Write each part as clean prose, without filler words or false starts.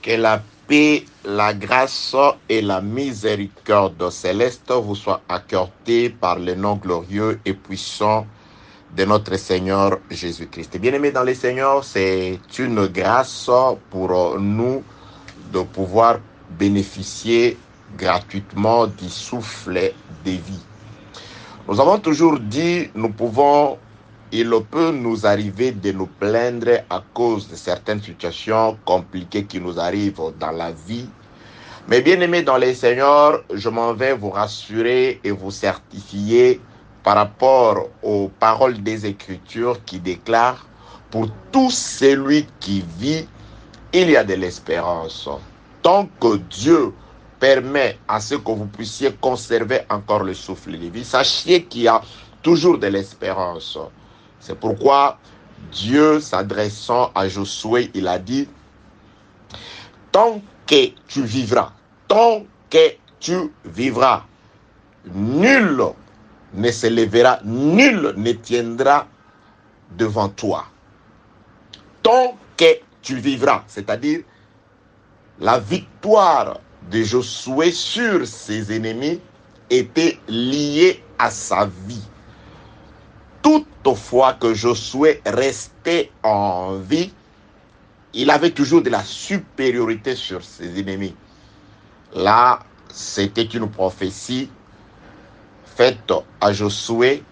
Que la paix, la grâce et la miséricorde céleste vous soient accordées par le nom glorieux et puissant de notre Seigneur Jésus-Christ. Bien-aimés dans le Seigneur, c'est une grâce pour nous de pouvoir bénéficier gratuitement du souffle de vie. Nous avons toujours dit, il peut nous arriver de nous plaindre à cause de certaines situations compliquées qui nous arrivent dans la vie. Mais bien aimés dans les Seigneurs, je m'en vais vous rassurer et vous certifier par rapport aux paroles des Écritures qui déclarent « Pour tout celui qui vit, il y a de l'espérance. » Tant que Dieu permet à ce que vous puissiez conserver encore le souffle de vie, sachez qu'il y a toujours de l'espérance. C'est pourquoi Dieu, s'adressant à Josué, il a dit « Tant que tu vivras, nul ne se lèvera, nul ne tiendra devant toi. Tant que tu vivras, c'est-à-dire la victoire de Josué sur ses ennemis était liée à sa vie. Toutefois que Josué restait en vie, il avait toujours de la supériorité sur ses ennemis. Là, c'était une prophétie faite à Josué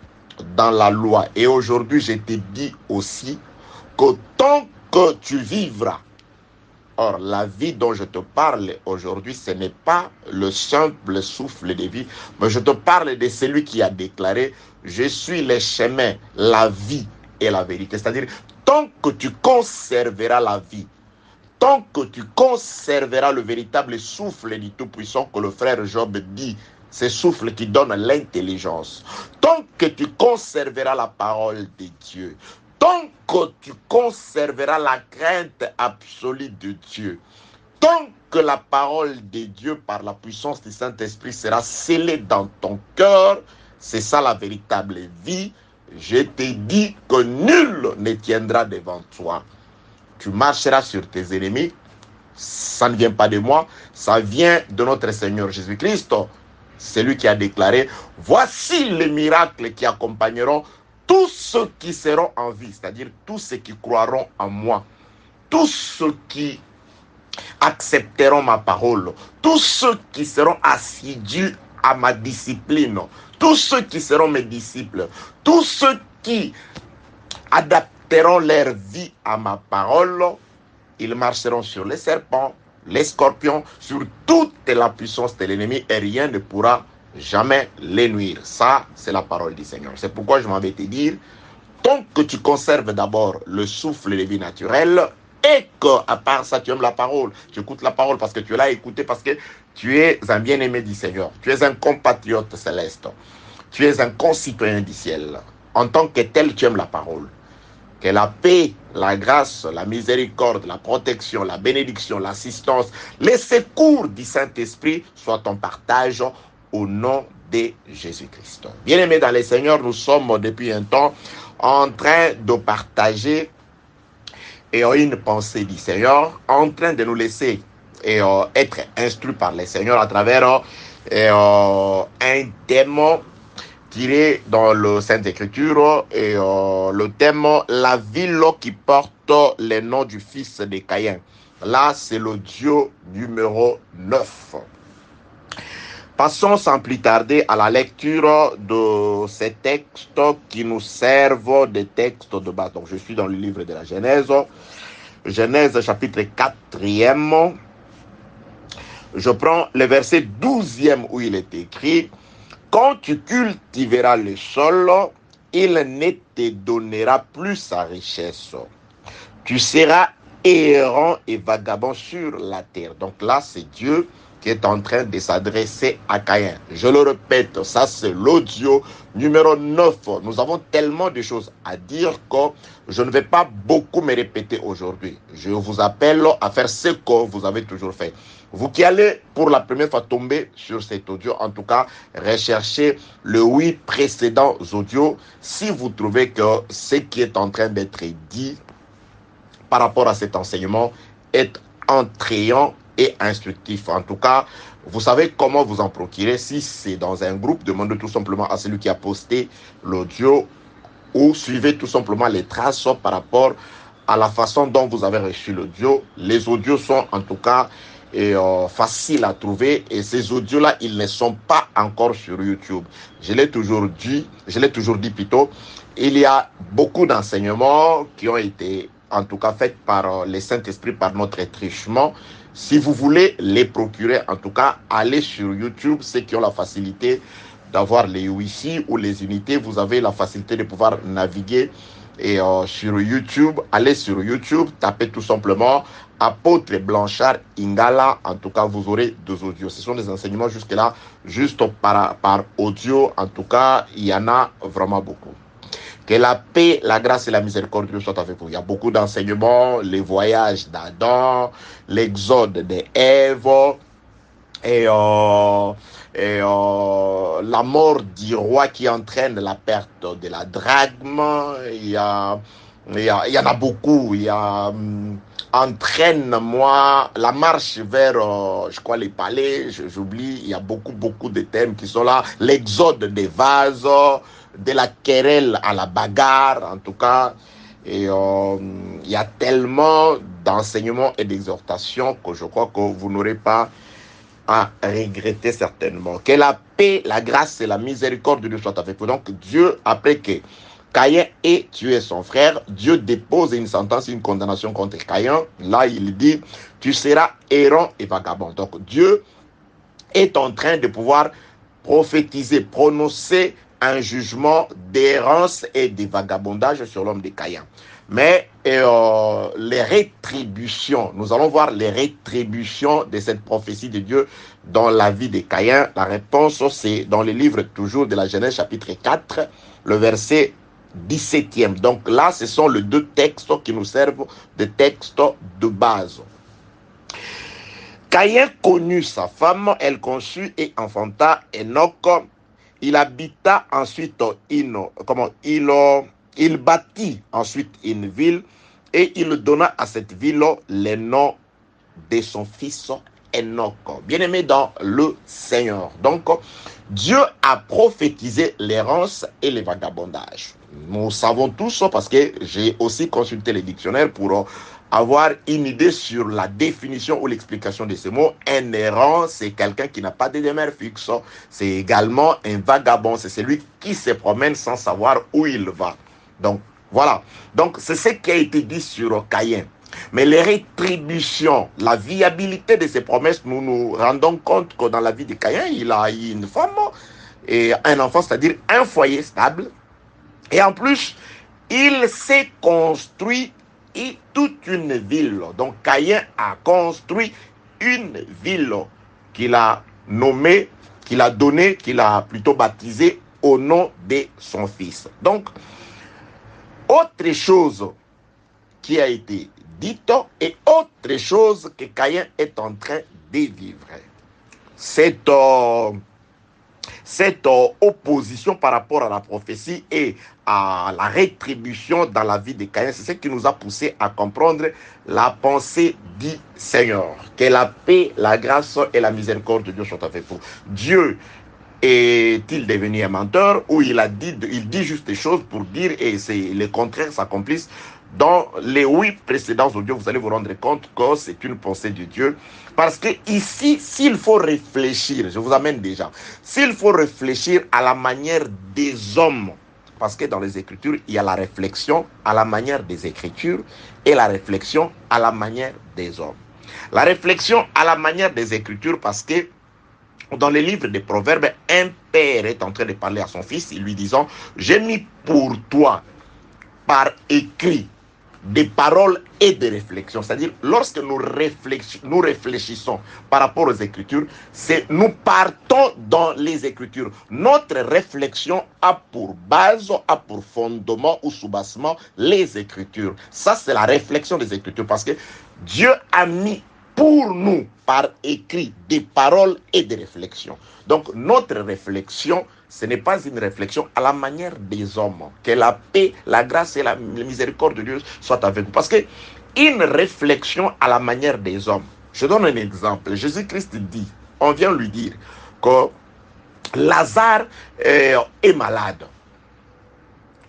dans la loi. Et aujourd'hui, je te dis aussi que tant que tu vivras, or, la vie dont je te parle aujourd'hui, ce n'est pas le simple souffle de vie, mais je te parle de celui qui a déclaré « Je suis le chemin, la vie et la vérité ». C'est-à-dire, tant que tu conserveras la vie, tant que tu conserveras le véritable souffle du Tout-Puissant que le frère Job dit, ce souffle qui donne l'intelligence, tant que tu conserveras la parole de Dieu, tant que tu conserveras la crainte absolue de Dieu, tant que la parole de Dieu par la puissance du Saint-Esprit sera scellée dans ton cœur, c'est ça la véritable vie. Je te dis que nul ne tiendra devant toi. Tu marcheras sur tes ennemis. Ça ne vient pas de moi, ça vient de notre Seigneur Jésus-Christ. C'est lui qui a déclaré « Voici les miracles qui accompagneront tous ceux qui seront en vie, c'est-à-dire tous ceux qui croiront en moi, tous ceux qui accepteront ma parole, tous ceux qui seront assidus à ma discipline, tous ceux qui seront mes disciples, tous ceux qui adapteront leur vie à ma parole, ils marcheront sur les serpents, les scorpions, sur toute la puissance de l'ennemi et rien ne pourra jamais les nuire. Ça, c'est la parole du Seigneur. C'est pourquoi je m'en vais te dire, tant que tu conserves d'abord le souffle de vie naturelle et qu'à part ça, tu aimes la parole, tu écoutes la parole parce que tu l'as écoutée, parce que tu es un bien-aimé du Seigneur, tu es un compatriote céleste, tu es un concitoyen du ciel. En tant que tel, tu aimes la parole. Que la paix, la grâce, la miséricorde, la protection, la bénédiction, l'assistance, les secours du Saint-Esprit soient ton partage au nom de Jésus-Christ. Bien-aimés dans le Seigneur, nous sommes depuis un temps en train de partager une pensée du Seigneur, en train de nous laisser être instruits par le Seigneur à travers un thème tiré dans le Sainte Écriture et le thème « La ville qui porte le nom du fils de Caïn ». Là, c'est l'audio numéro 9. Passons sans plus tarder à la lecture de ces textes qui nous servent des textes de base. Donc, je suis dans le livre de la Genèse. Genèse chapitre 4e. Je prends le verset 12e où il est écrit « Quand tu cultiveras le sol, il ne te donnera plus sa richesse. Tu seras errant et vagabond sur la terre. » Donc là, c'est Dieu qui est en train de s'adresser à Caïn. Je le répète, ça c'est l'audio numéro 9. Nous avons tellement de choses à dire que je ne vais pas beaucoup me répéter aujourd'hui. Je vous appelle à faire ce que vous avez toujours fait. Vous qui allez pour la première fois tomber sur cet audio, en tout cas, recherchez le 8 précédents audios si vous trouvez que ce qui est en train d'être dit par rapport à cet enseignement est entrayant et instructif. En tout cas, vous savez comment vous en procurer. Si c'est dans un groupe, demandez tout simplement à celui qui a posté l'audio ou suivez tout simplement les traces par rapport à la façon dont vous avez reçu l'audio. Les audios sont en tout cas faciles à trouver et ces audios-là, ils ne sont pas encore sur YouTube. Je l'ai toujours dit plutôt, il y a beaucoup d'enseignements qui ont été en tout cas faits par les Saint-Esprit, par notre étrichement. Si vous voulez les procurer, en tout cas, allez sur YouTube, ceux qui ont la facilité d'avoir les Wi-Fi ou les unités, vous avez la facilité de pouvoir naviguer et sur YouTube, allez sur YouTube, tapez tout simplement Apôtre Blanchard Ingala. En tout cas, vous aurez 2 audios. Ce sont des enseignements jusque-là, juste par audio. En tout cas, il y en a vraiment beaucoup. Que la paix, la grâce et la miséricorde de Dieu soient avec vous. Il y a beaucoup d'enseignements, les voyages d'Adam, l'exode d'Ève, et la mort du roi qui entraîne la perte de la drachme. Il y en a beaucoup. Il y a entraîne-moi, la marche vers, je crois, les palais, j'oublie. Il y a beaucoup de thèmes qui sont là. L'exode des vases, de la querelle à la bagarre, en tout cas. Et il y a tellement d'enseignements et d'exhortations que je crois que vous n'aurez pas à regretter certainement. Que la paix, la grâce et la miséricorde de Dieu soient avec vous. Donc Dieu, après que Caïn ait tué son frère, Dieu dépose une sentence, une condamnation contre Caïn. Là, il dit, tu seras errant et vagabond. Donc Dieu est en train de pouvoir prophétiser, prononcer un jugement d'errance et de vagabondage sur l'homme de Caïn. Mais les rétributions, nous allons voir les rétributions de cette prophétie de Dieu dans la vie de Caïn. La réponse, c'est dans le livre toujours de la Genèse chapitre 4, le verset 17e. Donc là, ce sont les 2 textes qui nous servent de textes de base. Caïn connut sa femme, elle conçut et enfanta Enoch. Il habita ensuite il bâtit ensuite une ville et il donna à cette ville le nom de son fils Enoch. Bien-aimé dans le Seigneur. Donc, Dieu a prophétisé l'errance et le vagabondage. Nous savons tous, parce que j'ai aussi consulté les dictionnaires pour avoir une idée sur la définition ou l'explication de ces mots. Un errant, c'est quelqu'un qui n'a pas de demeure fixe. C'est également un vagabond, c'est celui qui se promène sans savoir où il va. Donc, voilà. Donc, c'est ce qui a été dit sur Caïn. Mais les rétributions, la viabilité de ces promesses, nous nous rendons compte que dans la vie de Caïn, il a eu une femme et un enfant, c'est-à-dire un foyer stable. Et en plus, il s'est construit toute une ville. Donc, Caïn a construit une ville qu'il a nommée, qu'il a donnée, qu'il a plutôt baptisée au nom de son fils. Donc, autre chose qui a été dite et autre chose que Caïn est en train de vivre. Cette opposition par rapport à la prophétie et à la rétribution dans la vie de Caïn, c'est ce qui nous a poussé à comprendre la pensée du Seigneur. Que la paix, la grâce et la miséricorde de Dieu soient avec vous. Dieu est-il devenu un menteur ou il dit juste des choses pour dire et c'est le contraire s'accomplisse? Dans les 8 précédents audios, vous allez vous rendre compte que c'est une pensée de Dieu. Parce que ici, s'il faut réfléchir, je vous amène déjà, s'il faut réfléchir à la manière des hommes, parce que dans les Écritures, il y a la réflexion à la manière des Écritures et la réflexion à la manière des hommes. La réflexion à la manière des Écritures, parce que dans les livres des Proverbes, un père est en train de parler à son fils, lui disant, j'ai mis pour toi par écrit des paroles et des réflexions. C'est-à-dire, lorsque nous réfléchissons par rapport aux Écritures, nous partons dans les Écritures. Notre réflexion a pour base, a pour fondement ou soubassement les Écritures. Ça, c'est la réflexion des Écritures parce que Dieu a mis pour nous, par écrit, des paroles et des réflexions. Donc, notre réflexion, ce n'est pas une réflexion à la manière des hommes. Que la paix, la grâce et la miséricorde de Dieu soient avec vous. Parce que une réflexion à la manière des hommes. Je donne un exemple. Jésus-Christ dit, on vient lui dire que Lazare est malade.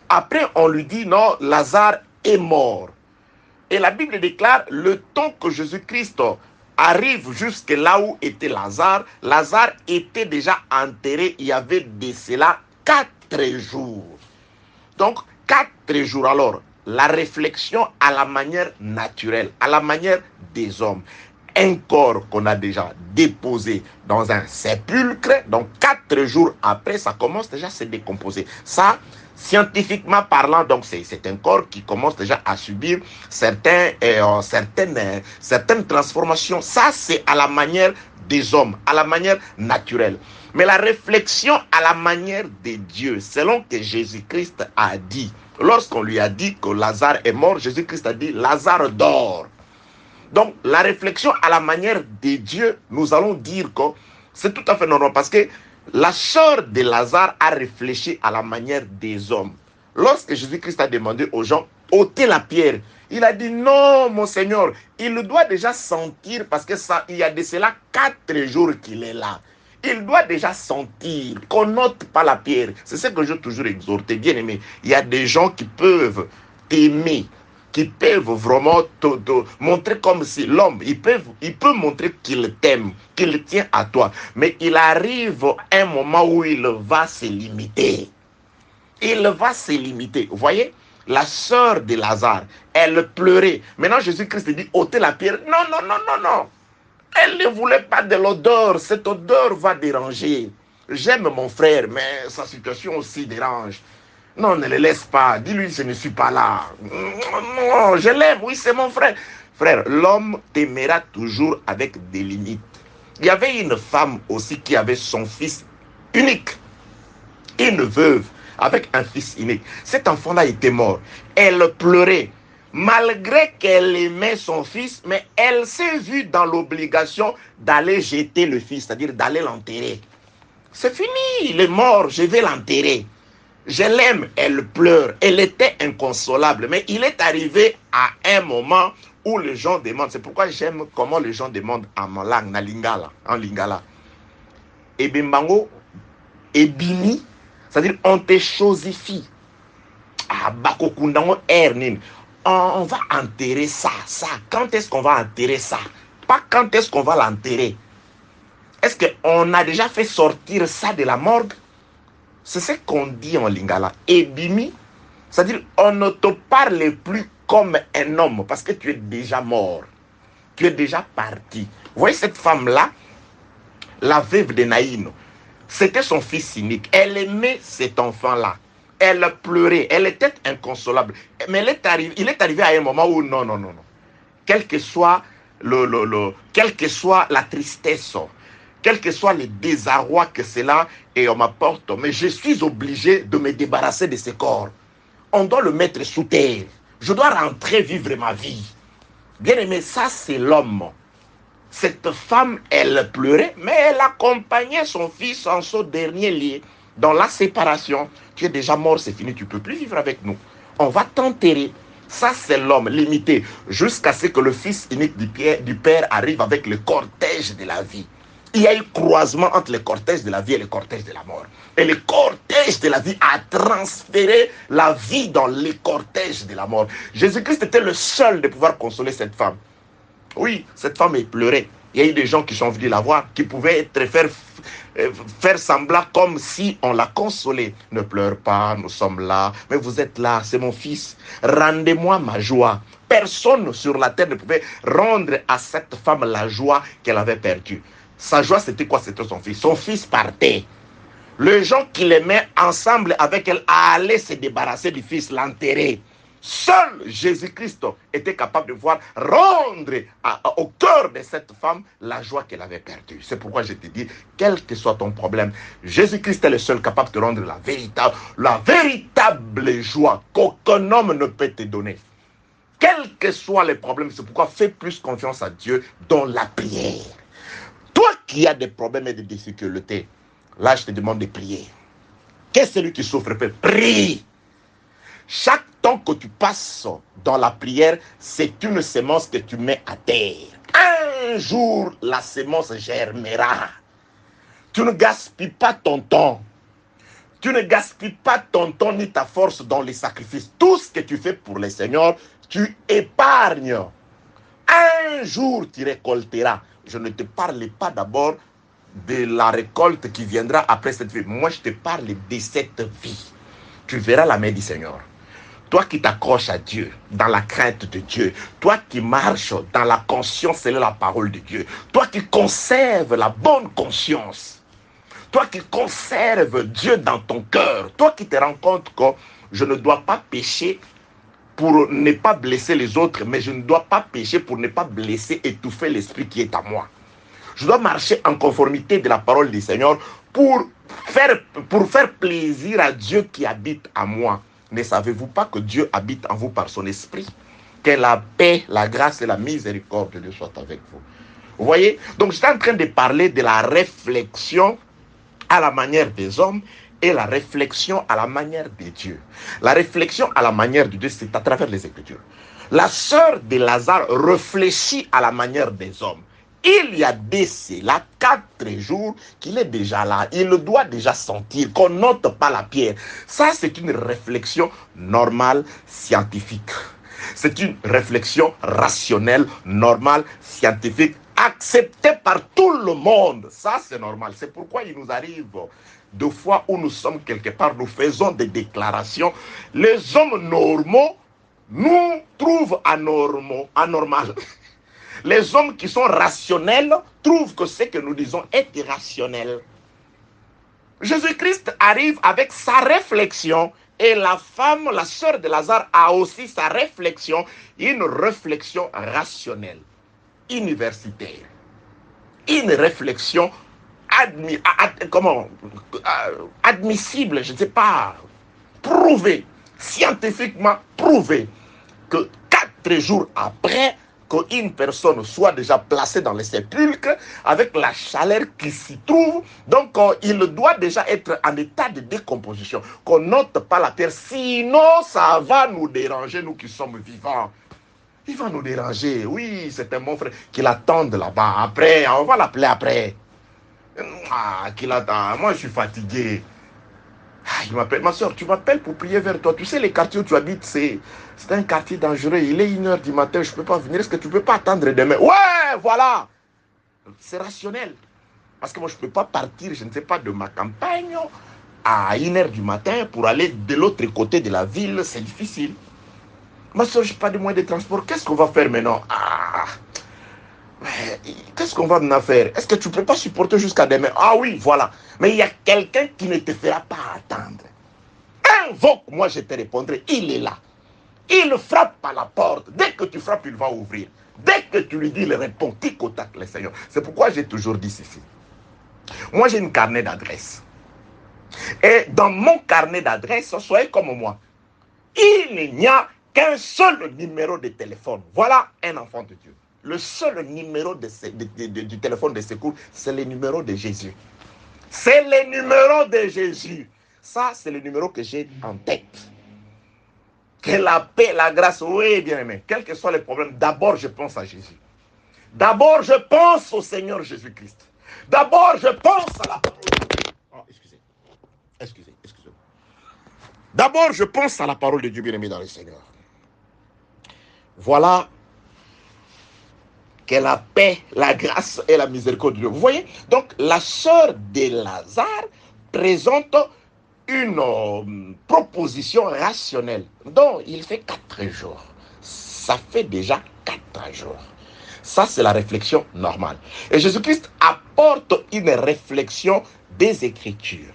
Après, on lui dit, non, Lazare est mort. Et la Bible déclare, le temps que Jésus-Christ arrive jusque là où était Lazare, Lazare était déjà enterré, il y avait de cela 4 jours. Donc, 4 jours. Alors, la réflexion à la manière naturelle, à la manière des hommes. Un corps qu'on a déjà déposé dans un sépulcre, donc 4 jours après, ça commence déjà à se décomposer. Ça, scientifiquement parlant, donc c'est un corps qui commence déjà à subir certaines transformations. Ça, c'est à la manière des hommes, à la manière naturelle. Mais la réflexion à la manière de Dieu, selon que Jésus-Christ a dit, lorsqu'on lui a dit que Lazare est mort, Jésus-Christ a dit Lazare dort. Donc, la réflexion à la manière de Dieu, nous allons dire que c'est tout à fait normal parce que la sœur de Lazare a réfléchi à la manière des hommes. Lorsque Jésus-Christ a demandé aux gens, ôtez la pierre, il a dit non, mon Seigneur, il doit déjà sentir parce que ça, il y a de cela 4 jours qu'il est là. Il doit déjà sentir qu'on n'ôte pas la pierre. C'est ce que je toujours exhorté, bien aimé. Il y a des gens qui peuvent t'aimer, qui peuvent vraiment te montrer comme si l'homme, il peut montrer qu'il t'aime, qu'il tient à toi. Mais il arrive un moment où il va se limiter. Il va se limiter. Vous voyez, la sœur de Lazare, elle pleurait. Maintenant, Jésus-Christ dit, ôtez la pierre. Non, non, non, non, non. Elle ne voulait pas de l'odeur. Cette odeur va déranger. J'aime mon frère, mais sa situation aussi dérange. Non, ne le laisse pas. Dis-lui, je ne suis pas là. Non, je l'aime. Oui, c'est mon frère. Frère, l'homme t'aimera toujours avec des limites. Il y avait une femme aussi qui avait son fils unique. Une veuve avec un fils unique. Cet enfant-là était mort. Elle pleurait. Malgré qu'elle aimait son fils, mais elle s'est vue dans l'obligation d'aller jeter le fils, c'est-à-dire d'aller l'enterrer. C'est fini, il est mort, je vais l'enterrer. Je l'aime, elle pleure, elle était inconsolable. Mais il est arrivé à un moment où les gens demandent, c'est pourquoi j'aime comment les gens demandent en langue, en lingala. Ebimbango, ebimi, c'est-à-dire on te chosifie. Ah, bakokundango ernin. On va enterrer ça. Quand est-ce qu'on va enterrer ça? Pas quand est-ce qu'on va l'enterrer. Est-ce qu'on a déjà fait sortir ça de la morgue? C'est ce qu'on dit en lingala. Ebimi, c'est-à-dire on ne te parle plus comme un homme parce que tu es déjà mort. Tu es déjà parti. Vous voyez cette femme-là, la veuve de Naïno, c'était son fils unique. Elle aimait cet enfant-là. Elle pleurait. Elle était inconsolable. Mais il est arrivé à un moment où non. Quel que soit la tristesse, quel que soit le désarroi que cela m'apporte, mais je suis obligé de me débarrasser de ce corps. On doit le mettre sous terre. Je dois rentrer vivre ma vie. Bien aimé, ça c'est l'homme. Cette femme, elle pleurait, mais elle accompagnait son fils en ce dernier lieu. Dans la séparation, tu es déjà mort, c'est fini, tu ne peux plus vivre avec nous. On va t'enterrer. Ça, c'est l'homme limité, jusqu'à ce que le fils unique du Père arrive avec le cortège de la vie. Il y a eu croisement entre le cortège de la vie et le cortège de la mort. Et le cortège de la vie a transféré la vie dans le cortège de la mort. Jésus-Christ était le seul de pouvoir consoler cette femme. Oui, cette femme pleurait. Il y a eu des gens qui sont venus la voir, qui pouvaient faire semblant comme si on l'a consolée. Ne pleure pas, nous sommes là. Mais vous êtes là, c'est mon fils. Rendez-moi ma joie. Personne sur la terre ne pouvait rendre à cette femme la joie qu'elle avait perdue. Sa joie, c'était quoi? C'était son fils. Son fils partait. Les gens qui l'aimaient ensemble avec elle allaient se débarrasser du fils, l'enterrer. Seul Jésus-Christ était capable de pouvoir rendre au cœur de cette femme la joie qu'elle avait perdue. C'est pourquoi je te dis, quel que soit ton problème, Jésus-Christ est le seul capable de rendre la véritable joie qu'aucun homme ne peut te donner. Quels que soient les problèmes, c'est pourquoi fais plus confiance à Dieu dans la prière. Toi qui as des problèmes et des difficultés, là je te demande de prier. Qu'est-ce que celui qui souffre peut? Prie. Chaque temps que tu passes dans la prière, c'est une semence que tu mets à terre. Un jour, la semence germera. Tu ne gaspilles pas ton temps. Tu ne gaspilles pas ton temps ni ta force dans les sacrifices. Tout ce que tu fais pour le Seigneur, tu épargnes. Un jour, tu récolteras. Je ne te parle pas d'abord de la récolte qui viendra après cette vie. Moi, je te parle de cette vie. Tu verras la main du Seigneur. Toi qui t'accroches à Dieu, dans la crainte de Dieu, toi qui marches dans la conscience et la parole de Dieu, toi qui conserves la bonne conscience, toi qui conserves Dieu dans ton cœur, toi qui te rends compte que je ne dois pas pécher pour ne pas blesser les autres, mais je ne dois pas pécher pour ne pas blesser, étouffer l'esprit qui est à moi. Je dois marcher en conformité de la parole du Seigneur pour faire plaisir à Dieu qui habite en moi. Ne savez-vous pas que Dieu habite en vous par son esprit? Que la paix, la grâce et la miséricorde de Dieu soient avec vous. Vous voyez? Donc, je suis en train de parler de la réflexion à la manière des hommes et la réflexion à la manière de Dieu. La réflexion à la manière de Dieu, c'est à travers les Écritures. La sœur de Lazare réfléchit à la manière des hommes. Il y a de cela 4 jours qu'il est déjà là. Il doit déjà sentir qu'on n'ôte pas la pierre. Ça, c'est une réflexion normale, scientifique. C'est une réflexion rationnelle, normale, scientifique, acceptée par tout le monde. Ça, c'est normal. C'est pourquoi il nous arrive de fois où nous sommes quelque part, nous faisons des déclarations. Les hommes normaux nous trouvent anormal. Les hommes qui sont rationnels trouvent que ce que nous disons est irrationnel. Jésus-Christ arrive avec sa réflexion et la femme, la sœur de Lazare, a aussi sa réflexion, une réflexion rationnelle, universitaire, une réflexion admissible, je ne sais pas, prouvée, scientifiquement prouvée, que 4 jours après, qu'une personne soit déjà placée dans le sépulcre avec la chaleur qui s'y trouve. Donc, il doit déjà être en état de décomposition. Qu'on n'ôte pas la terre, sinon ça va nous déranger, nous qui sommes vivants. Il va nous déranger. Oui, c'est un bon frère qui l'attend là-bas. Après, on va l'appeler après. Ah, qui l'attend. Moi, je suis fatigué. Ah, il m'appelle, ma soeur, tu m'appelles pour prier vers toi. Tu sais, les quartiers où tu habites, c'est un quartier dangereux. Il est 1h du matin, je ne peux pas venir. Est-ce que tu ne peux pas attendre demain? Ouais, voilà. C'est rationnel. Parce que moi, je ne peux pas partir, je ne sais pas, de ma campagne à 1h du matin pour aller de l'autre côté de la ville. C'est difficile. Ma soeur, je n'ai pas de moyens de transport. Qu'est-ce qu'on va faire maintenant? Ah, qu'est-ce qu'on va maintenant faire? Est-ce que tu ne peux pas supporter jusqu'à demain? Ah oui, voilà. Mais il y a quelqu'un qui ne te fera pas attendre. Invoque, moi je te répondrai. Il est là. Il frappe à la porte. Dès que tu frappes, il va ouvrir. Dès que tu lui dis, il répond. Tic au tac, le Seigneur. C'est pourquoi j'ai toujours dit ceci. Moi, j'ai une carnet d'adresse. Et dans mon carnet d'adresse, soyez comme moi. Il n'y a qu'un seul numéro de téléphone. Voilà un enfant de Dieu. Le seul numéro du téléphone de secours, c'est le numéro de Jésus. C'est le numéro de Jésus. Ça, c'est le numéro que j'ai en tête. Que la paix, la grâce, oui, bien aimé, quels que soient les problèmes, d'abord je pense à Jésus. D'abord je pense au Seigneur Jésus-Christ. D'abord je pense à la parole de Dieu. Oh, excusez. D'abord je pense à la parole de Dieu, bien aimé dans le Seigneur. Voilà que la paix, la grâce et la miséricorde de Dieu. Vous voyez? Donc, la sœur de Lazare présente une proposition rationnelle. Donc, il fait 4 jours. Ça fait déjà 4 jours. Ça, c'est la réflexion normale. Et Jésus-Christ apporte une réflexion des Écritures.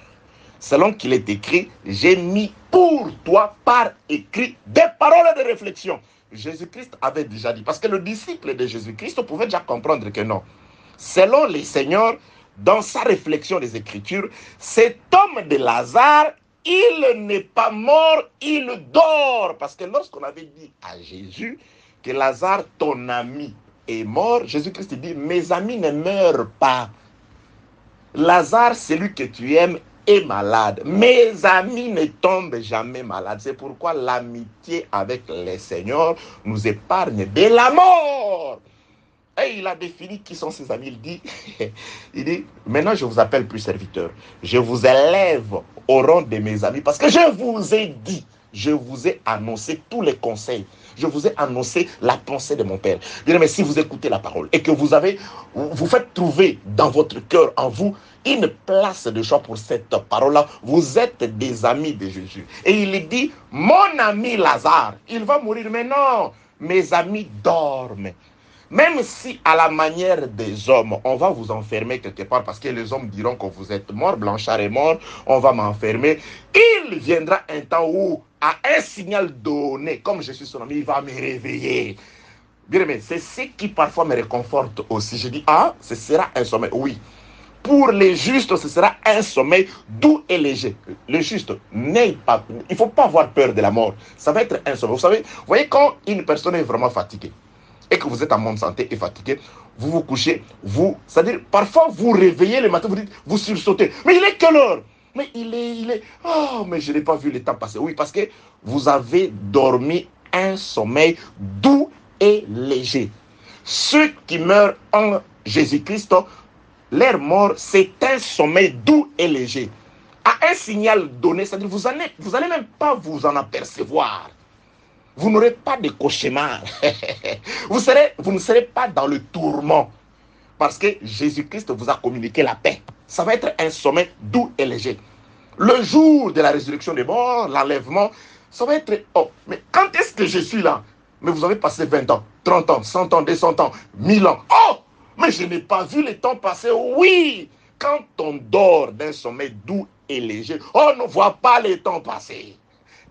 Selon qu'il est écrit, j'ai mis pour toi par écrit des paroles de réflexion. Jésus-Christ avait déjà dit, parce que le disciple de Jésus-Christ pouvait déjà comprendre que non. Selon les seigneurs, dans sa réflexion des Écritures, cet homme de Lazare, il n'est pas mort, il dort. Parce que lorsqu'on avait dit à Jésus que Lazare, ton ami, est mort, Jésus-Christ dit, mes amis ne meurent pas. Lazare, celui que tu aimes, est malade. Mes amis ne tombent jamais malades. C'est pourquoi l'amitié avec les seigneurs nous épargne de la mort. Et il a défini qui sont ses amis. Il dit, maintenant je vous appelle plus serviteur. Je vous élève au rang de mes amis parce que je vous ai dit, je vous ai annoncé tous les conseils. Je vous ai annoncé la pensée de mon Père. Bien, mais si vous écoutez la parole et que vous faites trouver dans votre cœur, en vous, une place de choix pour cette parole-là, vous êtes des amis de Jésus. Et il dit, mon ami Lazare, il va mourir. Mais non, mes amis dorment. Même si à la manière des hommes, on va vous enfermer quelque part parce que les hommes diront que vous êtes mort, Blanchard est mort, on va m'enfermer. Il viendra un temps où, à un signal donné, comme je suis son ami, il va me réveiller. Bien aimé, c'est ce qui parfois me réconforte aussi. Je dis, ah, ce sera un sommeil. Oui. Pour les justes, ce sera un sommeil doux et léger. Les justes, n'ayez pas, il ne faut pas avoir peur de la mort. Ça va être un sommeil. Vous voyez, quand une personne est vraiment fatiguée, et que vous êtes en bonne santé et fatigué, vous vous couchez, c'est-à-dire, parfois vous réveillez le matin, vous sursautez. Mais il est quelle heure? Mais il est, oh, mais je n'ai pas vu le temps passer. Oui, parce que vous avez dormi un sommeil doux et léger. Ceux qui meurent en Jésus-Christ, leur mort, c'est un sommeil doux et léger. À un signal donné, c'est-à-dire, vous allez même pas vous en apercevoir. Vous n'aurez pas de cauchemar. Vous ne serez pas dans le tourment. Parce que Jésus-Christ vous a communiqué la paix. Ça va être un sommeil doux et léger. Le jour de la résurrection des morts, l'enlèvement, ça va être... Oh, mais quand est-ce que je suis là? Mais vous avez passé 20 ans, 30 ans, 100 ans, 200 ans, 1000 ans. Oh, mais je n'ai pas vu le temps passer. Oui, quand on dort d'un sommeil doux et léger, on ne voit pas le temps passer.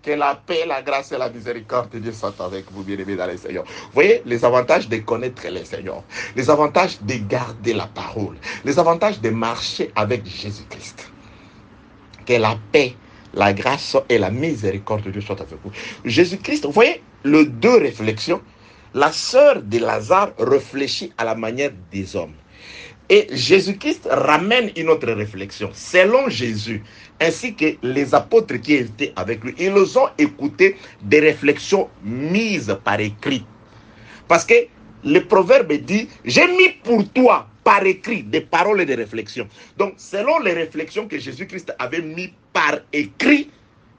Que la paix, la grâce et la miséricorde de Dieu soient avec vous, bien-aimés dans les Seigneur. Vous voyez, les avantages de connaître les Seigneurs, les avantages de garder la parole, les avantages de marcher avec Jésus-Christ. Que la paix, la grâce et la miséricorde de Dieu soient avec vous. Jésus-Christ, vous voyez, les deux réflexions, la sœur de Lazare réfléchit à la manière des hommes. Et Jésus-Christ ramène une autre réflexion. Selon Jésus, ainsi que les apôtres qui étaient avec lui, ils ont écouté des réflexions mises par écrit. Parce que le proverbe dit, j'ai mis pour toi par écrit des paroles et des réflexions. Donc, selon les réflexions que Jésus-Christ avait mis par écrit,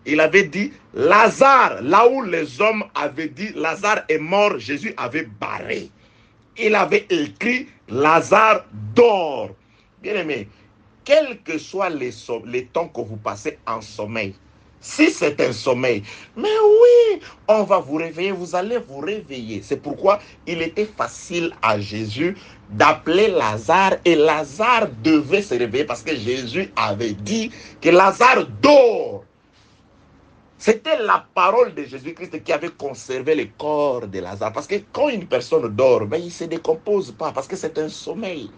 il avait dit, Lazare, là où les hommes avaient dit, Lazare est mort, Jésus avait barré. Il avait écrit, Lazare dort. Bien aimé, quel que soit les temps que vous passez en sommeil, si c'est un sommeil, mais oui, on va vous réveiller, vous allez vous réveiller. C'est pourquoi il était facile à Jésus d'appeler Lazare et Lazare devait se réveiller parce que Jésus avait dit que Lazare dort. C'était la parole de Jésus-Christ qui avait conservé le corps de Lazare. Parce que quand une personne dort, ben, il ne se décompose pas parce que c'est un sommeil.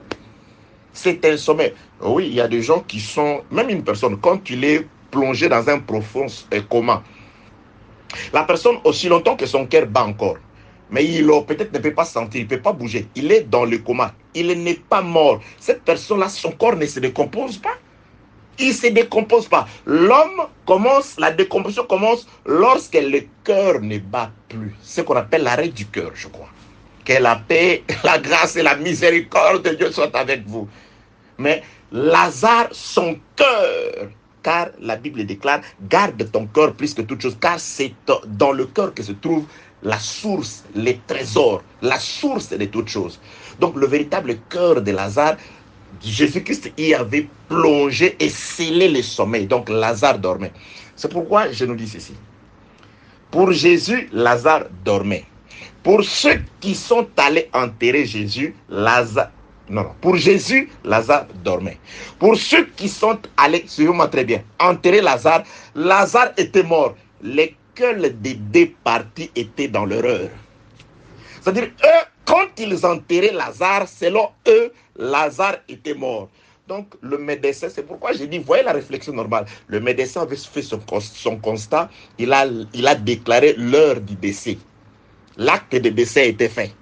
C'est un sommeil. Oui, il y a des gens qui sont... Même une personne, quand il est plongé dans un profond coma, la personne, aussi longtemps que son cœur bat encore, mais il peut-être ne peut pas sentir, il ne peut pas bouger. Il est dans le coma. Il n'est pas mort. Cette personne-là, son corps ne se décompose pas. Il ne se décompose pas. La décomposition commence lorsque le cœur ne bat plus. Ce qu'on appelle l'arrêt du cœur, je crois. Que la paix, la grâce et la miséricorde de Dieu soient avec vous. Mais Lazare, son cœur, car la Bible déclare, garde ton cœur plus que toute chose, car c'est dans le cœur que se trouve la source, les trésors, la source de toutes choses. Donc le véritable cœur de Lazare, Jésus-Christ y avait plongé et scellé le sommeil. Donc Lazare dormait. C'est pourquoi je nous dis ceci. Pour Jésus, Lazare dormait. Pour ceux qui sont allés enterrer Jésus, pour Jésus, Lazare dormait. Pour ceux qui sont allés, suivez-moi très bien, enterrer Lazare, Lazare était mort. Lesquels des deux parties étaient dans l'erreur? C'est-à-dire, eux, quand ils enterraient Lazare, selon eux, Lazare était mort. Donc, le médecin, c'est pourquoi j'ai dit, voyez la réflexion normale. Le médecin avait fait son constat, il a déclaré l'heure du décès. L'acte de décès a été fait.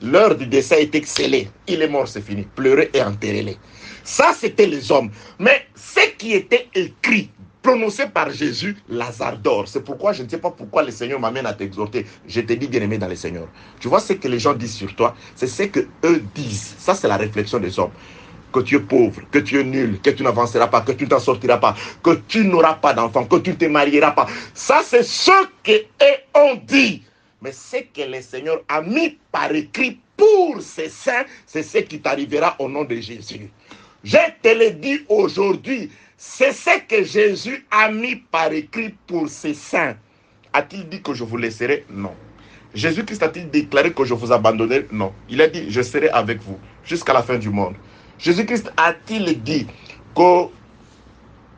L'heure du décès a été scellée. Il est mort, c'est fini. Pleurez et enterrez-les. Ça, c'était les hommes. Mais ce qui était écrit, prononcé par Jésus, Lazare dort. C'est pourquoi je ne sais pas pourquoi le Seigneur m'amène à t'exhorter. Je te dis, bien-aimé dans le Seigneur. Tu vois ce que les gens disent sur toi, c'est ce qu'eux disent. Ça, c'est la réflexion des hommes. Que tu es pauvre, que tu es nul, que tu n'avanceras pas, que tu ne t'en sortiras pas, que tu n'auras pas d'enfant, que tu ne te marieras pas. Ça, c'est ce qu'eux ont dit. Mais ce que le Seigneur a mis par écrit pour ses saints, c'est ce qui t'arrivera au nom de Jésus. Je te le dis aujourd'hui, c'est ce que Jésus a mis par écrit pour ses saints. A-t-il dit que je vous laisserai? Non. Jésus-Christ a-t-il déclaré que je vous abandonnerai? Non. Il a dit, je serai avec vous jusqu'à la fin du monde. Jésus-Christ a-t-il dit que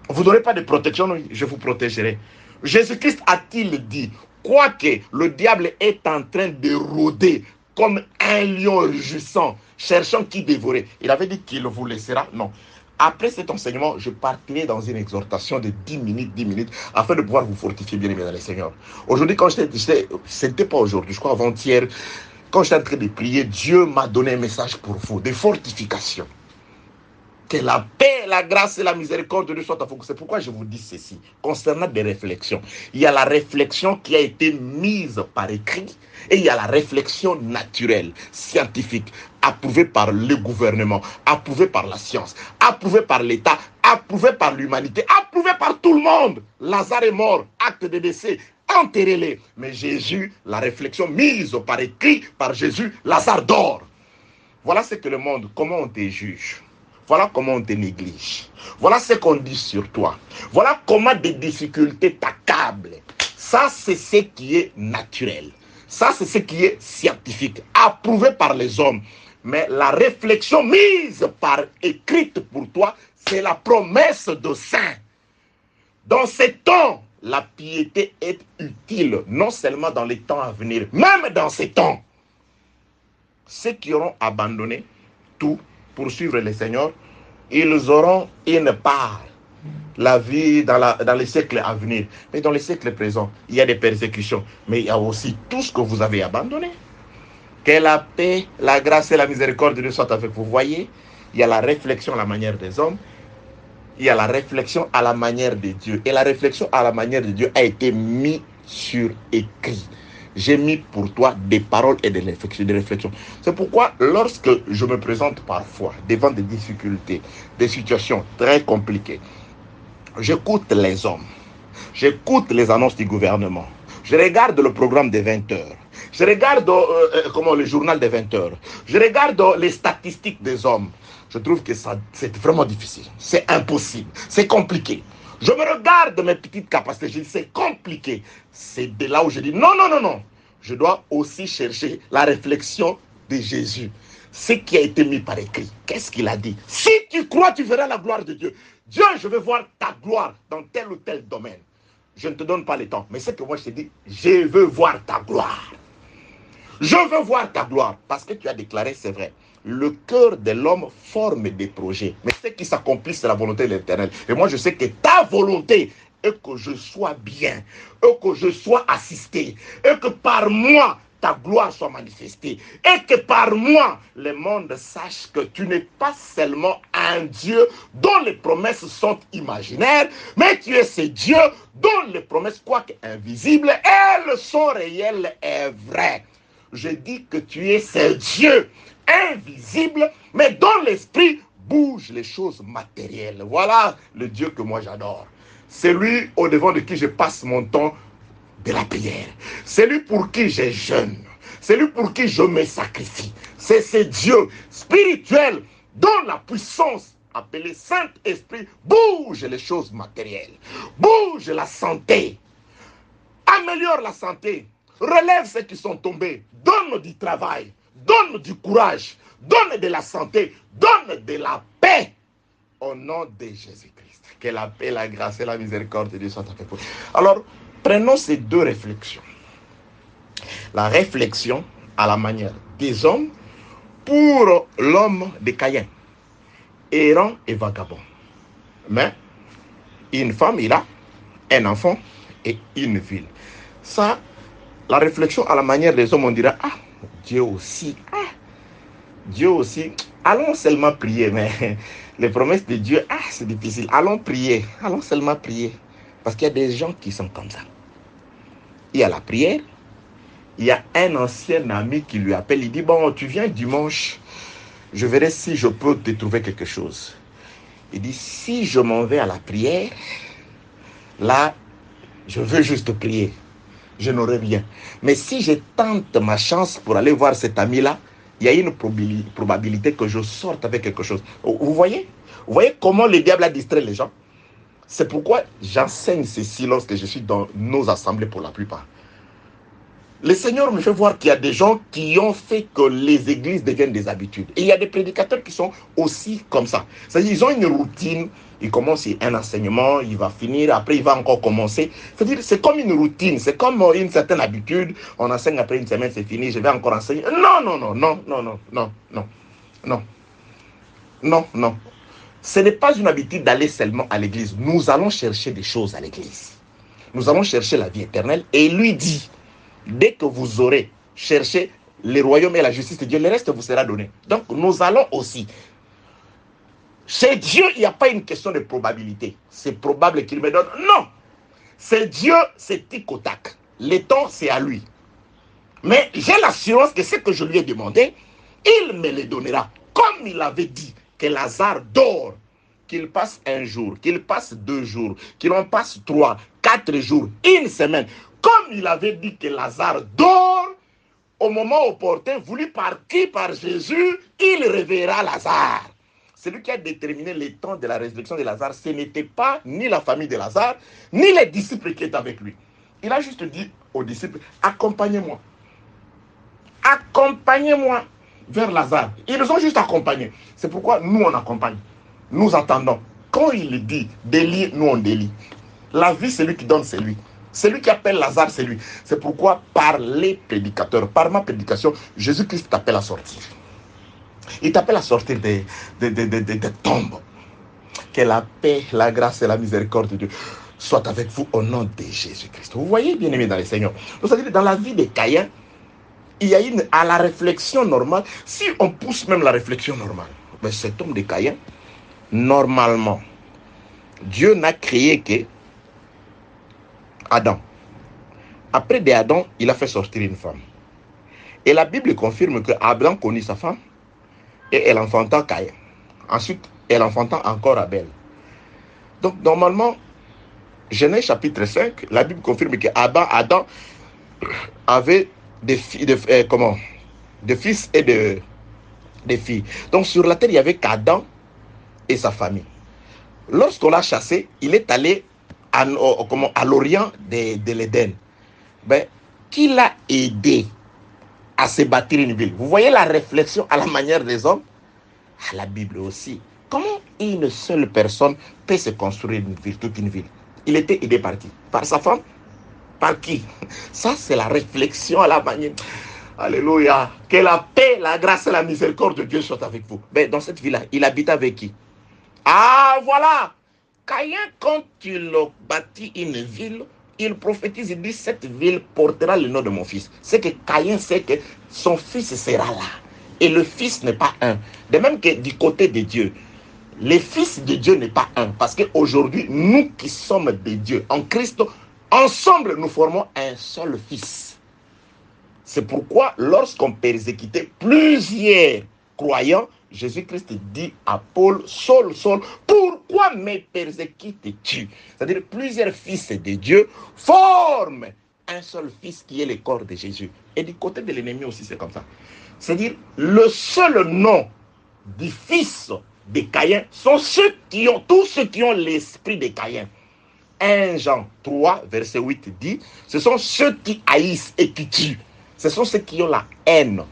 vous n'aurez pas de protection? Non, je vous protégerai. Jésus-Christ a-t-il dit, quoique le diable est en train de rôder comme un lion rugissant, cherchant qui dévorer, il avait dit qu'il vous laissera? Non. Après cet enseignement, je partirai dans une exhortation de 10 minutes, afin de pouvoir vous fortifier, bien aimé dans le Seigneur. Aujourd'hui, quand c'était pas aujourd'hui, je crois avant-hier, quand j'étais en train de prier, Dieu m'a donné un message pour vous, de fortification. Que la paix, la grâce et la miséricorde de Dieu soient à vous. C'est pourquoi je vous dis ceci, concernant des réflexions. Il y a la réflexion qui a été mise par écrit, et il y a la réflexion naturelle, scientifique, approuvée par le gouvernement, approuvée par la science, approuvée par l'État, approuvée par l'humanité, approuvée par tout le monde. Lazare est mort, acte de décès, enterrez-les. Mais Jésus, la réflexion mise par écrit par Jésus, Lazare dort. Voilà ce que le monde, comment on te juge. Voilà comment on te néglige. Voilà ce qu'on dit sur toi. Voilà comment des difficultés t'accablent. Ça, c'est ce qui est naturel. Ça, c'est ce qui est scientifique, approuvé par les hommes. Mais la réflexion mise par écrite pour toi, c'est la promesse de saint. Dans ces temps, la piété est utile, non seulement dans les temps à venir, même dans ces temps. Ceux qui auront abandonné tout pour suivre le Seigneur, ils auront une part, la vie dans les siècles à venir. Mais dans les siècles présents, il y a des persécutions, mais il y a aussi tout ce que vous avez abandonné. Que la paix, la grâce et la miséricorde de Dieu soient avec vous. Vous voyez, il y a la réflexion à la manière des hommes, il y a la réflexion à la manière de Dieu. Et la réflexion à la manière de Dieu a été mise sur écrit. J'ai mis pour toi des paroles et des réflexions. C'est pourquoi lorsque je me présente parfois devant des difficultés, des situations très compliquées, j'écoute les hommes, j'écoute les annonces du gouvernement, je regarde le programme des 20 heures, je regarde le journal des 20 heures, je regarde les statistiques des hommes. Je trouve que c'est vraiment difficile, c'est impossible, c'est compliqué. Je me regarde mes petites capacités, je dis c'est compliqué. C'est de là où je dis non. Je dois aussi chercher la réflexion de Jésus. Ce qui a été mis par écrit. Qu'est-ce qu'il a dit? Si tu crois, tu verras la gloire de Dieu. Dieu, je veux voir ta gloire dans tel ou tel domaine. Je ne te donne pas le temps. Mais c'est que moi je te dis, je veux voir ta gloire. Je veux voir ta gloire. Parce que tu as déclaré, c'est vrai. Le cœur de l'homme forme des projets. Mais ce qui s'accomplit, c'est la volonté de l'Éternel. Et moi, je sais que ta volonté est que je sois bien, et que je sois assisté, et que par moi, ta gloire soit manifestée. Et que par moi, le monde sache que tu n'es pas seulement un Dieu dont les promesses sont imaginaires, mais tu es ce Dieu dont les promesses, quoique invisibles, elles sont réelles et vraies. Je dis que tu es ce Dieu invisible, mais dans l'esprit bougent les choses matérielles. Voilà le Dieu que moi j'adore. C'est lui au devant de qui je passe mon temps de la prière. C'est lui pour qui je jeûne. C'est lui pour qui je me sacrifie. C'est ce Dieu spirituel dont la puissance appelée Saint-Esprit bouge les choses matérielles. Bouge la santé. Améliore la santé. Relève ceux qui sont tombés. Donne du travail. Donne du courage. Donne de la santé. Donne de la paix. Au nom de Jésus-Christ. Que la paix, la grâce et la miséricorde de Dieu soient avec vous. Alors, prenons ces deux réflexions. La réflexion à la manière des hommes pour l'homme de Caïn, errant et vagabond. Mais une femme, il a un enfant et une ville. Ça, la réflexion à la manière des hommes, on dira, ah, Dieu aussi, allons seulement prier, mais Les promesses de Dieu, c'est difficile. Allons prier. Allons seulement prier. Parce qu'il y a des gens qui sont comme ça. Il y a la prière. Il y a un ancien ami qui lui appelle. Il dit, bon, tu viens dimanche. Je verrai si je peux te trouver quelque chose. Il dit, si je m'en vais à la prière, là, je veux juste prier. Je n'aurai rien. Mais si je tente ma chance pour aller voir cet ami-là, il y a une probabilité que je sorte avec quelque chose. Vous voyez? Vous voyez comment le diable a distrait les gens? C'est pourquoi j'enseigne ceci lorsque je suis dans nos assemblées pour la plupart. Le Seigneur me fait voir qu'il y a des gens qui ont fait que les églises deviennent des habitudes. Et il y a des prédicateurs qui sont aussi comme ça. C'est-à-dire ils ont une routine. Il commence un enseignement, il va finir, après il va encore commencer. C'est-à-dire c'est comme une routine, c'est comme une certaine habitude. On enseigne après une semaine, c'est fini, je vais encore enseigner. Non, non, non, non, non, non, non, non, non, non, non. Ce n'est pas une habitude d'aller seulement à l'église. Nous allons chercher des choses à l'église. Nous allons chercher la vie éternelle. Et il lui dit, dès que vous aurez cherché le royaume et la justice de Dieu, le reste vous sera donné. Donc nous allons aussi. Chez Dieu, il n'y a pas une question de probabilité. C'est probable qu'il me donne. Non. C'est Dieu, c'est tic au tac. Le temps, c'est à lui. Mais j'ai l'assurance que ce que je lui ai demandé, il me le donnera. Comme il avait dit que Lazare dort, qu'il passe un jour, qu'il passe 2 jours, qu'il en passe 3, 4 jours, 1 semaine. Comme il avait dit que Lazare dort, au moment opportun, voulu par qui? Par Jésus, il réveillera Lazare. Celui qui a déterminé le temps de la résurrection de Lazare, ce n'était pas ni la famille de Lazare, ni les disciples qui étaient avec lui. Il a juste dit aux disciples, accompagnez-moi. Accompagnez-moi vers Lazare. Ils ont juste accompagné. C'est pourquoi nous, on accompagne. Nous attendons. Quand il dit délie, nous, on délie. La vie, c'est lui qui donne, c'est lui. Celui qui appelle Lazare, c'est lui. C'est pourquoi par les prédicateurs, par ma prédication, Jésus-Christ t'appelle à sortir. Il t'appelle à sortir des tombes. Que la paix, la grâce et la miséricorde de Dieu soient avec vous au nom de Jésus-Christ. Vous voyez, bien aimé dans le Seigneur. C'est-à-dire, dans la vie de Caïn, il y a à la réflexion normale, si on pousse même la réflexion normale, ben cet homme de Caïn, normalement, Dieu n'a créé que Adam. Après de Adam, il a fait sortir une femme. Et la Bible confirme que Adam connut sa femme et elle enfanta Caïn. Ensuite, elle enfanta encore Abel. Donc, normalement, Genèse chapitre 5, la Bible confirme que Adam avait des fils et des filles. Donc, sur la terre, il n'y avait qu'Adam et sa famille. Lorsqu'on l'a chassé, il est allé à l'orient de l'Éden. Ben, qui l'a aidé à se bâtir une ville? Vous voyez la réflexion à la manière des hommes? À la Bible aussi. Comment une seule personne peut se construire une ville, toute une ville? Il était aidé par qui? Par sa femme? Par qui? Ça, c'est la réflexion à la manière. Alléluia. Que la paix, la grâce et la miséricorde de Dieu soient avec vous. Ben, dans cette ville-là, il habite avec qui? Ah, voilà. Caïn, quand il bâtit une ville, il prophétise, il dit, cette ville portera le nom de mon fils. C'est que Caïn sait que son fils sera là. Et le fils n'est pas un. De même que du côté de Dieu, le fils de Dieu n'est pas un. Parce qu'aujourd'hui, nous qui sommes de Dieu, en Christ, ensemble, nous formons un seul fils. C'est pourquoi, lorsqu'on persécutait plusieurs croyants, Jésus-Christ dit à Paul, Saul, Saul, pourquoi me persécutes-tu? C'est-à-dire, plusieurs fils de Dieu forment un seul fils qui est le corps de Jésus. Et du côté de l'ennemi aussi, c'est comme ça. C'est-à-dire, le seul nom du fils de Caïn sont tous ceux qui ont l'esprit de Caïn. 1 Jean 3, verset 8 dit, ce sont ceux qui haïssent et qui tuent. Ce sont ceux qui ont la haine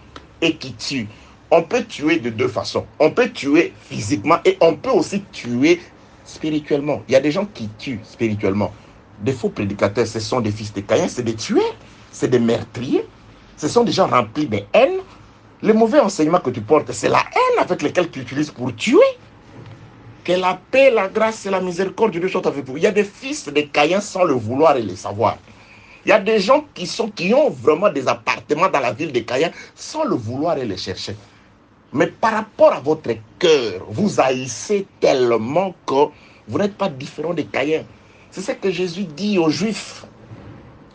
et qui tuent. On peut tuer de 2 façons. On peut tuer physiquement et on peut aussi tuer spirituellement. Il y a des gens qui tuent spirituellement. Des faux prédicateurs, ce sont des fils de Caïn, c'est des tueurs, c'est des meurtriers. Ce sont des gens remplis de haine. Le mauvais enseignement que tu portes, c'est la haine avec laquelle tu utilises pour tuer. Que la paix, la grâce et la miséricorde de Dieu soient avec vous. Il y a des fils de Caïn sans le vouloir et le savoir. Il y a des gens qui ont vraiment des appartements dans la ville de Caïn sans le vouloir et le chercher. Mais par rapport à votre cœur, vous haïssez tellement que vous n'êtes pas différent des Caïns. C'est ce que Jésus dit aux Juifs.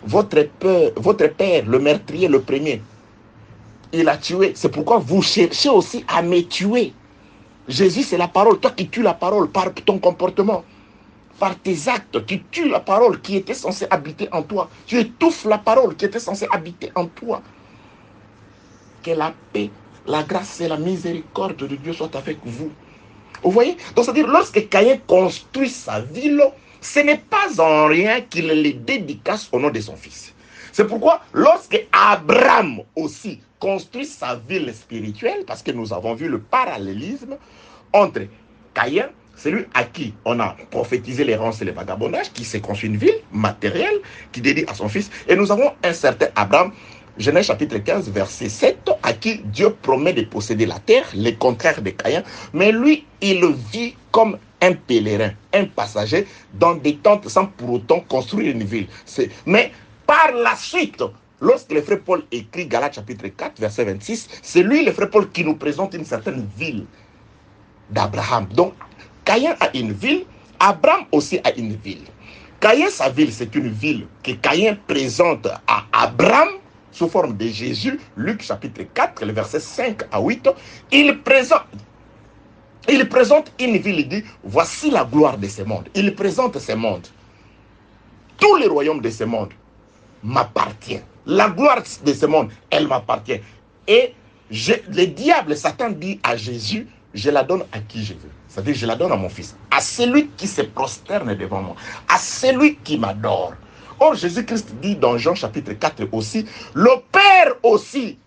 Votre père, le meurtrier, le premier, il a tué. C'est pourquoi vous cherchez aussi à me tuer. Jésus, c'est la parole. Toi qui tues la parole par ton comportement, par tes actes, tu tues la parole qui était censée habiter en toi. Tu étouffes la parole qui était censée habiter en toi. Que la paix, la grâce et la miséricorde de Dieu soient avec vous. Vous voyez? Donc, c'est-à-dire, lorsque Caïn construit sa ville, ce n'est pas en rien qu'il les dédicace au nom de son fils. C'est pourquoi, lorsque Abraham aussi construit sa ville spirituelle, parce que nous avons vu le parallélisme entre Caïn, celui à qui on a prophétisé l'errance et le vagabondage, qui s'est construit une ville matérielle, qui dédie à son fils, et nous avons un certain Abraham, Genèse chapitre 15, verset 7, à qui Dieu promet de posséder la terre, le contraire de Caïn, mais lui, il vit comme un pèlerin, un passager, dans des tentes sans pour autant construire une ville. Mais par la suite, lorsque le frère Paul écrit Galates chapitre 4, verset 26, c'est lui, le frère Paul, qui nous présente une certaine ville d'Abraham. Donc, Caïn a une ville, Abraham aussi a une ville. Caïn, sa ville, c'est une ville que Caïn présente à Abraham, sous forme de Jésus, Luc chapitre 4, le verset 5 à 8, il présente une ville, il dit, voici la gloire de ce monde. Il présente ce monde. Tous les royaumes de ce monde m'appartiennent. La gloire de ce monde, elle m'appartient. Et le diable, Satan dit à Jésus, je la donne à qui je veux. C'est-à-dire, je la donne à mon fils. À celui qui se prosterne devant moi. À celui qui m'adore. Or, Jésus-Christ dit dans Jean chapitre 4 aussi, le Père aussi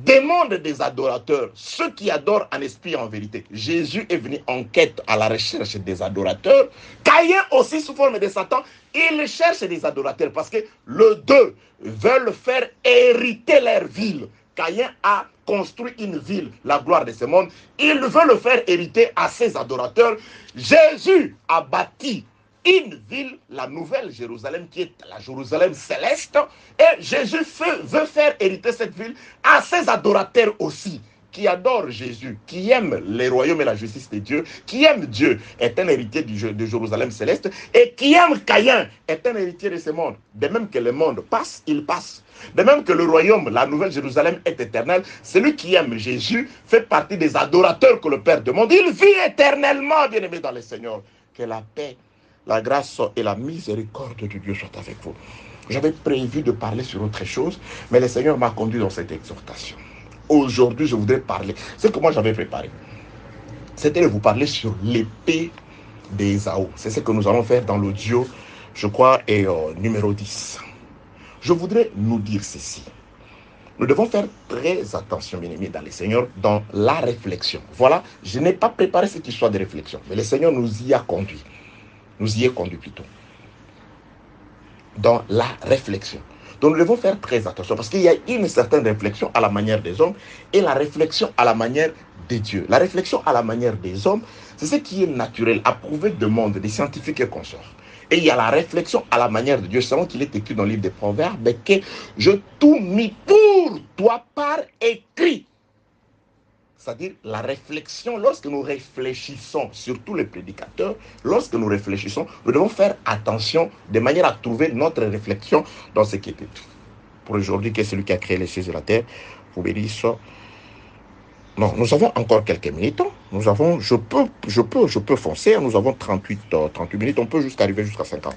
demande des adorateurs, ceux qui adorent en esprit et en vérité. Jésus est venu en quête à la recherche des adorateurs. Caïn aussi, sous forme de Satan, il cherche des adorateurs parce que les deux veulent faire hériter leur ville. Caïn a construit une ville, la gloire de ce monde. Il veut le faire hériter à ses adorateurs. Jésus a bâti une ville, la nouvelle Jérusalem, qui est la Jérusalem céleste. Et Jésus veut faire hériter cette ville à ses adorateurs aussi, qui adorent Jésus, qui aiment les royaumes et la justice de Dieu, qui aiment Dieu, est un héritier de Jérusalem céleste, et qui aime Caïn, est un héritier de ce monde. De même que le monde passe, il passe. De même que le royaume, la nouvelle Jérusalem est éternelle, celui qui aime Jésus fait partie des adorateurs que le Père demande. Il vit éternellement, bien-aimé dans le Seigneur. Que la paix, la grâce et la miséricorde de Dieu soient avec vous. J'avais prévu de parler sur autre chose, mais le Seigneur m'a conduit dans cette exhortation. Aujourd'hui, je voudrais parler. Ce que moi j'avais préparé, c'était de vous parler sur l'épée d'Ésaü. C'est ce que nous allons faire dans l'audio, je crois, et numéro 10. Je voudrais nous dire ceci. Nous devons faire très attention, bien-aimés, dans le Seigneur, dans la réflexion. Voilà, je n'ai pas préparé cette histoire de réflexion, mais le Seigneur nous y a conduit. Nous y est conduit plutôt. Dans la réflexion. Donc nous devons faire très attention parce qu'il y a une certaine réflexion à la manière des hommes et la réflexion à la manière des dieux. La réflexion à la manière des hommes, c'est ce qui est naturel, approuvé de monde, des scientifiques et consorts. Et il y a la réflexion à la manière de Dieu. C'est qu'il est écrit dans le livre des Proverbes que je tout mis pour toi par écrit. C'est-à-dire la réflexion, lorsque nous réfléchissons, surtout les prédicateurs, lorsque nous réfléchissons, nous devons faire attention de manière à trouver notre réflexion dans ce qui est écrit. Pour aujourd'hui, que celui qui a créé les cieux et la terre vous bénisse. Non, nous avons encore quelques minutes. Nous avons, je peux foncer. Nous avons 38 minutes. On peut arriver jusqu'à 50.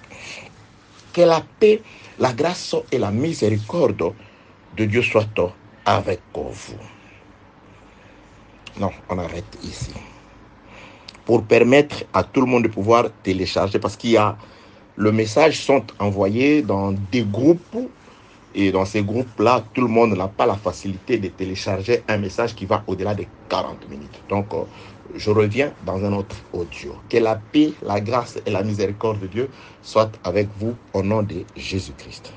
Que la paix, la grâce et la miséricorde de Dieu soient avec vous. Non, on arrête ici. Pour permettre à tout le monde de pouvoir télécharger, parce qu'il y a, le message sont envoyés dans des groupes, et dans ces groupes-là, tout le monde n'a pas la facilité de télécharger un message qui va au-delà de 40 minutes. Donc, je reviens dans un autre audio. Que la paix, la grâce et la miséricorde de Dieu soient avec vous au nom de Jésus-Christ.